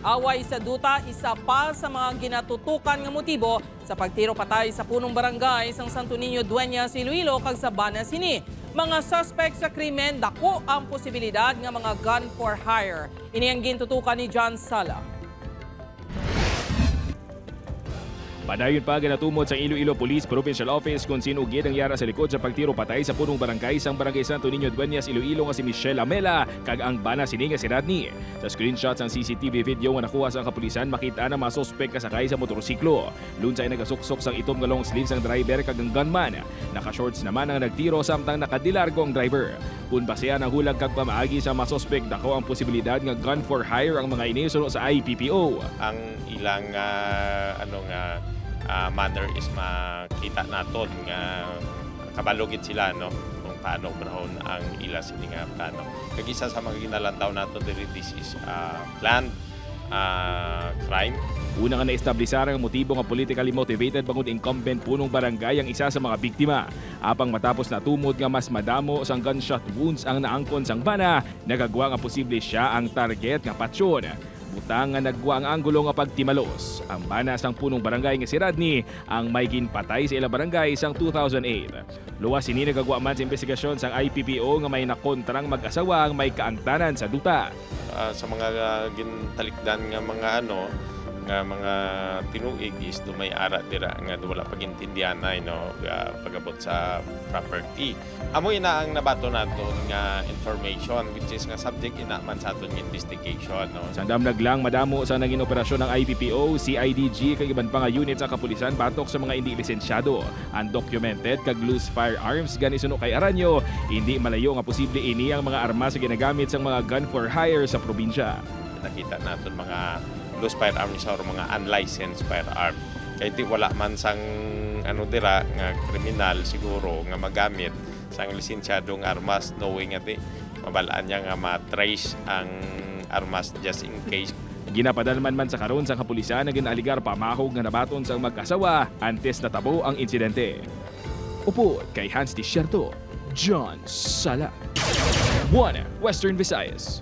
Away sa duta, isa pa sa mga ginatutukan nga motibo sa pagtiro patay sa punong barangay sang Santo Niño, Dueñas, Iloilo kag sa Bana Sini. Mga suspect sa krimen, dako ang posibilidad nga mga gun for hire. Ini ang gintutukan ni John Sala. Padayon pa ginatumod sa Iloilo Police Provincial Office kung sino gid ang yara sa likod sa pagtiro patay sa punong barangay sang Barangay Santo Niño, Dueñas, Iloilo nga si Michelle Amela kag ang Bana Sini nga si Rodney. Sa screenshots ng CCTV video nga nakuha sa kapulisan, makita na mga suspect kasakay sa motorsiklo. Lunsay nagasuksok sang itom nga long sleeves ang driver kag ang gunman. Naka-shorts naman ang nagtiro samtang nakadilargo ang driver. Kung basehan ang hulag kag pamaagi sa mga suspect, dako ang posibilidad nga gun for hire ang mga inisulod sa IPPO. Ang ilang manner is makita naton nga kabalugid sila no kung paano brahon ang ila sini nga plano. Kag isa sa mga ginalantaw nato diri, this is planned crime. Una nga na-establisar ang motibo nga politically motivated bangod incumbent punong barangay ang isa sa mga biktima. Apang matapos natumod nga mas madamo sang gunshot wounds ang naangkon sang bana, nagagwa nga posible siya ang target nga patsyon. Butang nga nagwa ang anggulo nga pagtimalos. Ang bana sang punong barangay nga si Rodney ang may ginpatay sa ilang barangay sang 2008. Luwas sini nagagwa man sa investigasyon sang IPPO nga may nakontrang mag-asawa ang may kaangtanan sa duta. Sa mga gintalikdan nga mga tinuig is dumay ara dira nga wala pagintindihan ay no pagabot sa property. Amo ina ang nabato naton nga information which is nga subject ina man sa aton investigation no. Sandam naglang madamo sa naging operasyon ng IPPO, CIDG kag iban pa nga unit sa kapulisan batok sa mga hindi lisensyado. Undocumented kag loose firearms gani suno kay Aranyo, hindi malayo nga posible ini ang mga armas sa ginagamit sang mga gun for hire sa probinsya. Nakita naton mga loose firearms or mga unlicensed firearm. Kaya di wala man sang dira nga kriminal siguro nga magamit sang lisensyadong armas knowing ati mabalaan niya nga ma-trace ang armas just in case. Ginapadalman man sa karon sa kapulisan na ginaligar pamahog nga nabaton sang mag-asawa antes natabo ang insidente. Upo kay Hans Desierto, John Sala. 1 Western Visayas.